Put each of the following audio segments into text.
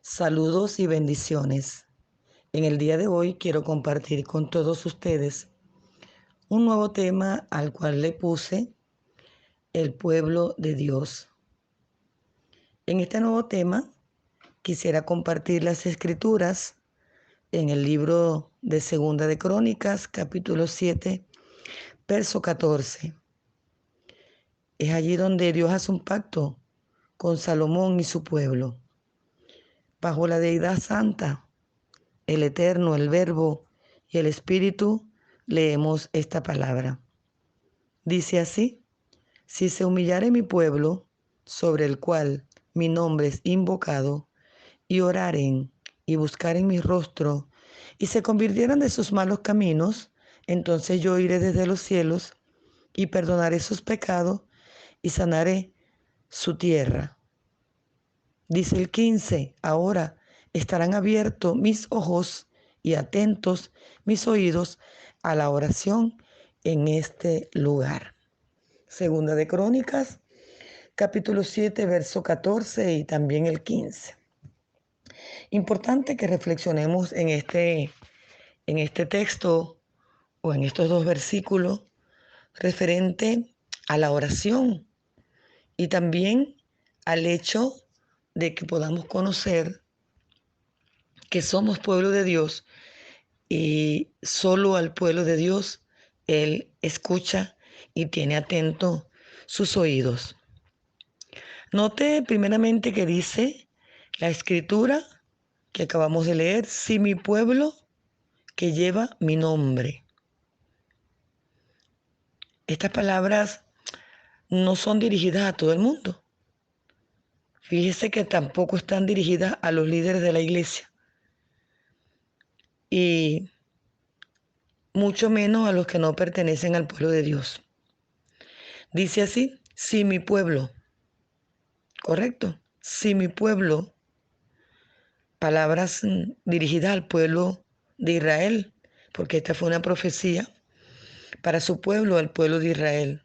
Saludos y bendiciones. En el día de hoy quiero compartir con todos ustedes un nuevo tema al cual le puse el pueblo de Dios. En este nuevo tema quisiera compartir las escrituras en el libro de Segunda de Crónicas, capítulo 7, verso 14. Es allí donde Dios hace un pacto con Salomón y su pueblo. Bajo la deidad santa, el Eterno, el Verbo y el Espíritu, leemos esta palabra. Dice así: si se humillare mi pueblo, sobre el cual mi nombre es invocado, y oraren y buscaren mi rostro, y se convirtieran de sus malos caminos, entonces yo iré desde los cielos y perdonaré sus pecados y sanaré su tierra. Dice el 15, ahora estarán abiertos mis ojos y atentos mis oídos a la oración en este lugar. Segunda de Crónicas, capítulo 7, verso 14 y también el 15. Importante que reflexionemos en este texto o en estos dos versículos referente a la oración y también al hecho de que podamos conocer que somos pueblo de Dios y solo al pueblo de Dios Él escucha y tiene atento sus oídos. Note primeramente que dice la escritura que acabamos de leer: si mi pueblo que lleva mi nombre. Estas palabras no son dirigidas a todo el mundo. Fíjese que tampoco están dirigidas a los líderes de la iglesia y mucho menos a los que no pertenecen al pueblo de Dios. Dice así: si mi pueblo, correcto, si mi pueblo, palabras dirigidas al pueblo de Israel, porque esta fue una profecía para su pueblo, al pueblo de Israel,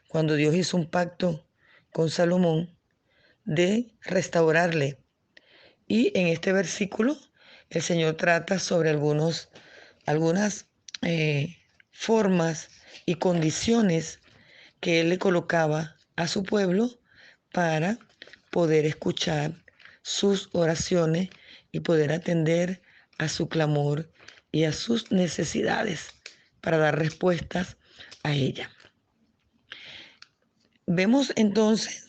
cuando Dios hizo un pacto con Salomón de restaurarle. Y en este versículo el Señor trata sobre algunas formas y condiciones que Él le colocaba a su pueblo para poder escuchar sus oraciones y poder atender a su clamor y a sus necesidades para dar respuestas a ella. Vemos entonces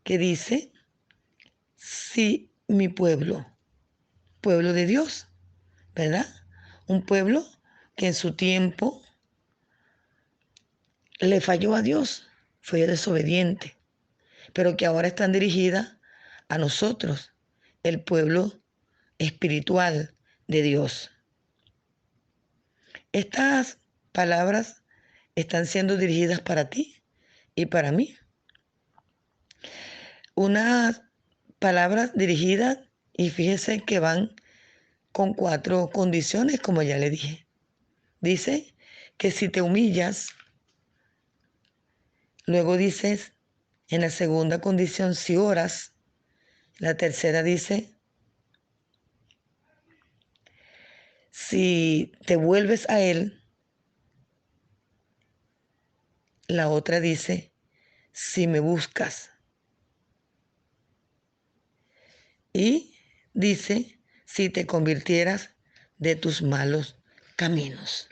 que dice: si mi pueblo, pueblo de Dios, ¿verdad? Un pueblo que en su tiempo le falló a Dios, fue desobediente, pero que ahora están dirigidas a nosotros, el pueblo espiritual de Dios. Estas palabras están siendo dirigidas para ti y para mí. Unas palabras dirigidas, y fíjese que van con 4 condiciones, como ya le dije. Dice que si te humillas, luego dices en la segunda condición si oras, la tercera dice si te vuelves a Él, la otra dice si me buscas, y dice si te convirtieras de tus malos caminos.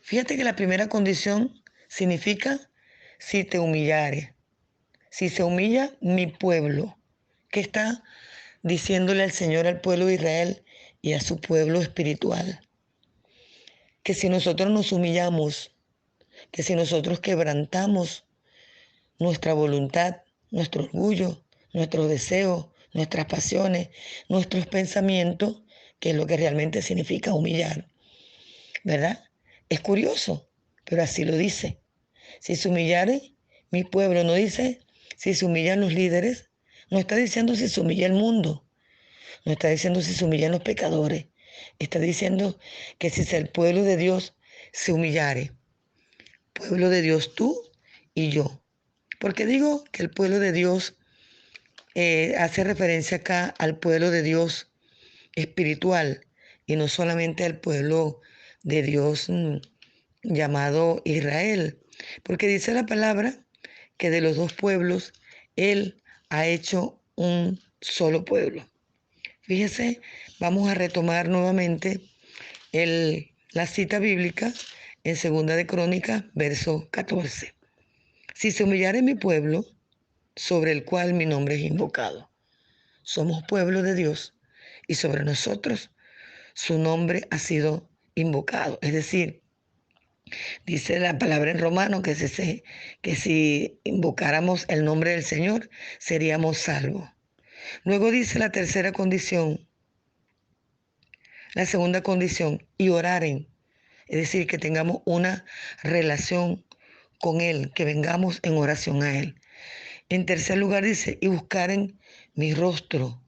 Fíjate que la primera condición significa si te humillare, si se humilla mi pueblo, que está diciéndole al Señor al pueblo de Israel y a su pueblo espiritual, que si nosotros nos humillamos, que si nosotros quebrantamos nuestra voluntad, nuestro orgullo, nuestros deseos, nuestras pasiones, nuestros pensamientos, que es lo que realmente significa humillar, ¿verdad? Es curioso, pero así lo dice. Si se humillare mi pueblo, no dice si se humillan los líderes, no está diciendo si se humilla el mundo, no está diciendo si se humillan los pecadores, está diciendo que si el pueblo de Dios se humillare, pueblo de Dios tú y yo. ¿Por qué digo que el pueblo de Dios hace referencia acá al pueblo de Dios espiritual y no solamente al pueblo de Dios llamado Israel, porque dice la palabra que de los dos pueblos Él ha hecho un solo pueblo. Fíjese, vamos a retomar nuevamente la cita bíblica en Segunda de Crónicas, verso 14. Si se humillare mi pueblo, sobre el cual mi nombre es invocado. Somos pueblo de Dios y sobre nosotros su nombre ha sido invocado. Es decir, dice la palabra en Romano que si invocáramos el nombre del Señor, seríamos salvos. Luego dice la tercera condición, la segunda condición, y oraren. Es decir, que tengamos una relación con Él, que vengamos en oración a Él. En tercer lugar dice, y buscaren mi rostro.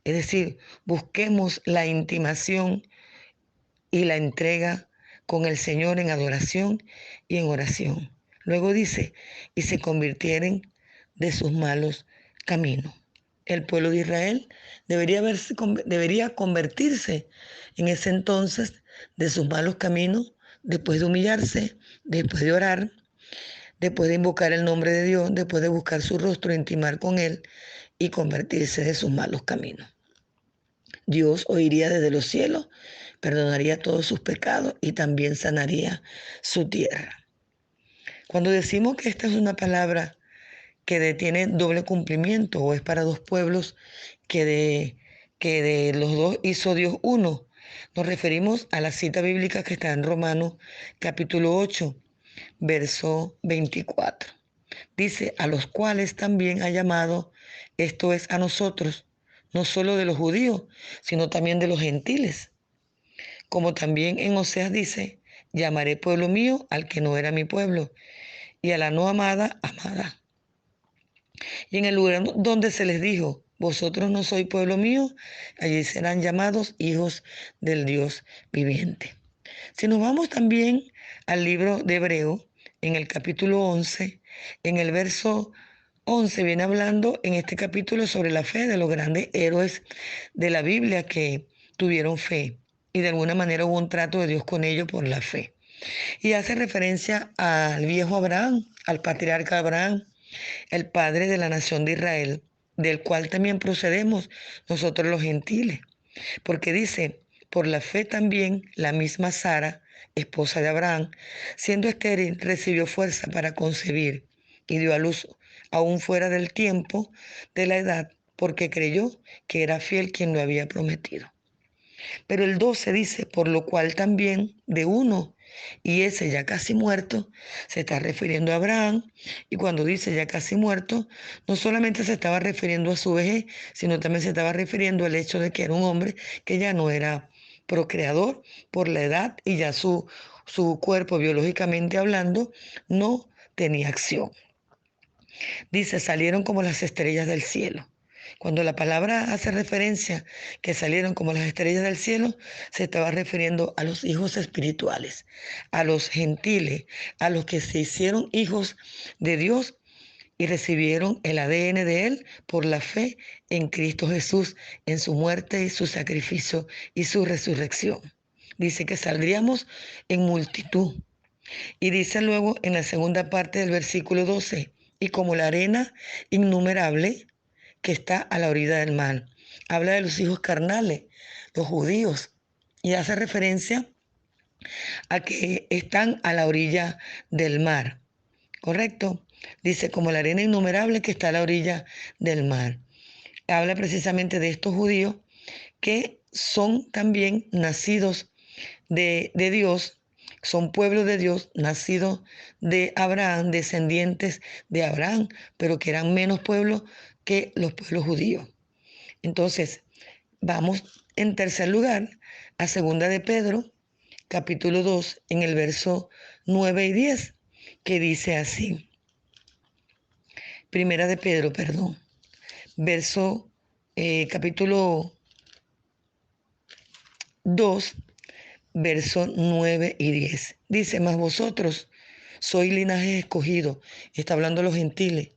Es decir, busquemos la intimación y la entrega con el Señor en adoración y en oración. Luego dice, y se convirtieren de sus malos caminos. El pueblo de Israel debería convertirse en ese entonces de sus malos caminos, después de humillarse, después de orar, después de invocar el nombre de Dios, después de buscar su rostro, intimar con Él y convertirse de sus malos caminos. Dios oiría desde los cielos, perdonaría todos sus pecados y también sanaría su tierra. Cuando decimos que esta es una palabra que tiene doble cumplimiento o es para dos pueblos que de los dos hizo Dios uno, nos referimos a la cita bíblica que está en Romanos capítulo 8, verso 24. Dice, a los cuales también ha llamado, esto es a nosotros, no solo de los judíos, sino también de los gentiles. Como también en Oseas dice, llamaré pueblo mío al que no era mi pueblo, y a la no amada, amada. Y en el lugar donde se les dijo, vosotros no sois pueblo mío, allí serán llamados hijos del Dios viviente. Si nos vamos también al libro de Hebreo, en el capítulo 11, en el verso 11 viene hablando en este capítulo sobre la fe de los grandes héroes de la Biblia que tuvieron fe y de alguna manera hubo un trato de Dios con ellos por la fe. Y hace referencia al viejo Abraham, al patriarca Abraham, el padre de la nación de Israel, del cual también procedemos nosotros los gentiles. Porque dice, por la fe también la misma Sara, esposa de Abraham, siendo estéril, recibió fuerza para concebir y dio a luz aún fuera del tiempo de la edad, porque creyó que era fiel quien lo había prometido. Pero el 12 dice, por lo cual también de uno, y ese ya casi muerto, se está refiriendo a Abraham, y cuando dice ya casi muerto, no solamente se estaba refiriendo a su vejez, sino también se estaba refiriendo al hecho de que era un hombre que ya no era procreador por la edad y ya su cuerpo biológicamente hablando no tenía acción. Dice, salieron como las estrellas del cielo. Cuando la palabra hace referencia que salieron como las estrellas del cielo, se estaba refiriendo a los hijos espirituales, a los gentiles, a los que se hicieron hijos de Dios y recibieron el ADN de Él por la fe en Cristo Jesús, en su muerte y su sacrificio y su resurrección. Dice que saldríamos en multitud. Y dice luego en la segunda parte del versículo 12, y como la arena innumerable que está a la orilla del mar. Habla de los hijos carnales, los judíos, y hace referencia a que están a la orilla del mar, ¿correcto? Dice, como la arena innumerable que está a la orilla del mar. Habla precisamente de estos judíos que son también nacidos de Dios, son pueblo de Dios, nacidos de Abraham, descendientes de Abraham, pero que eran menos pueblos que los pueblos judíos. Entonces, vamos en tercer lugar a segunda de Pedro, capítulo 2, en el verso 9 y 10, que dice así. Primera de Pedro, perdón, capítulo 2, verso 9 y 10. Dice, mas vosotros sois linaje escogido, está hablando los gentiles,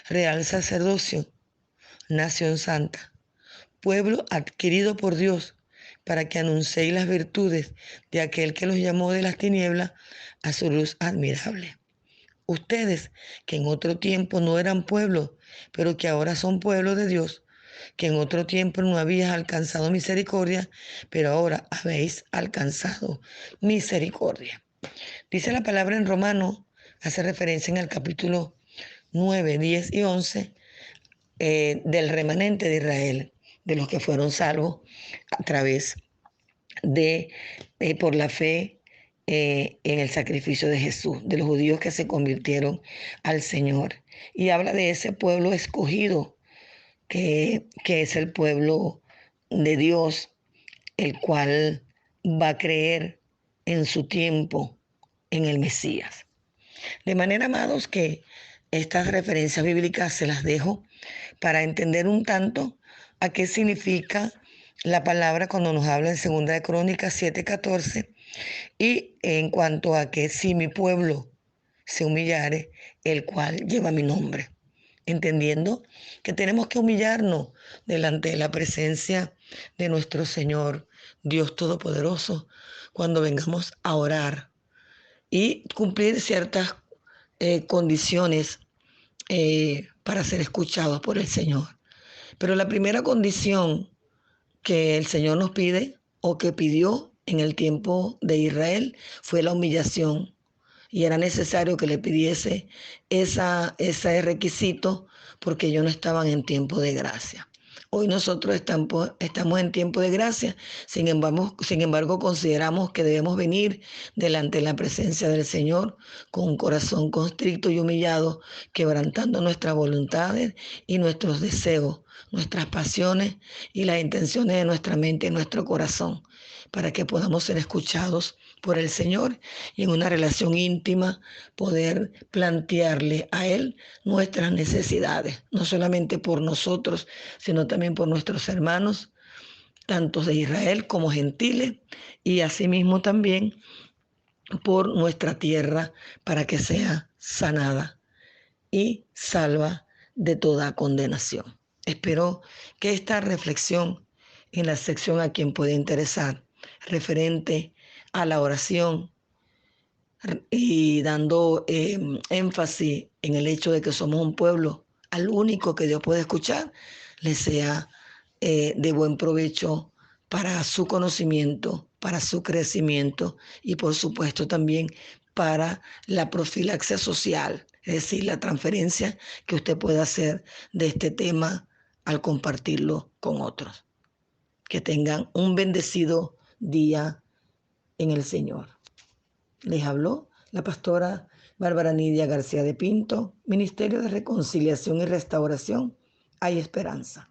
real sacerdocio, nación santa, pueblo adquirido por Dios, para que anunciéis las virtudes de aquel que los llamó de las tinieblas a su luz admirable. Ustedes, que en otro tiempo no eran pueblo, pero que ahora son pueblo de Dios, que en otro tiempo no habías alcanzado misericordia, pero ahora habéis alcanzado misericordia. Dice la palabra en Romano, hace referencia en el capítulo 9, 10 y 11, del remanente de Israel, de los que fueron salvos a través de, por la fe en el sacrificio de Jesús, de los judíos que se convirtieron al Señor. Y habla de ese pueblo escogido, que es el pueblo de Dios, el cual va a creer en su tiempo en el Mesías. De manera, amados, que estas referencias bíblicas se las dejo para entender un tanto a qué significa la palabra cuando nos habla en 2 Crónicas 7:14, y en cuanto a que si mi pueblo se humillare, el cual lleva mi nombre. Entendiendo que tenemos que humillarnos delante de la presencia de nuestro Señor, Dios Todopoderoso, cuando vengamos a orar y cumplir ciertas condiciones para ser escuchados por el Señor. Pero la primera condición que el Señor nos pide o que pidió en el tiempo de Israel fue la humillación. Y era necesario que le pidiese ese requisito porque ellos no estaban en tiempo de gracia. Hoy nosotros estamos en tiempo de gracia, sin embargo consideramos que debemos venir delante de la presencia del Señor con un corazón constricto y humillado, quebrantando nuestras voluntades y nuestros deseos, nuestras pasiones y las intenciones de nuestra mente y nuestro corazón, para que podamos ser escuchados por el Señor y en una relación íntima poder plantearle a Él nuestras necesidades, no solamente por nosotros, sino también por nuestros hermanos, tanto de Israel como gentiles, y asimismo también por nuestra tierra, para que sea sanada y salva de toda condenación. Espero que esta reflexión en la sección a quien puede interesar, referente a la oración y dando énfasis en el hecho de que somos un pueblo al único que Dios puede escuchar, le sea de buen provecho para su conocimiento, para su crecimiento y por supuesto también para la profilaxia social, es decir, la transferencia que usted pueda hacer de este tema al compartirlo con otros. Que tengan un bendecido día en el Señor. Les habló la pastora Bárbara Nidia García de Pinto, Ministerio de Reconciliación y Restauración. Hay esperanza.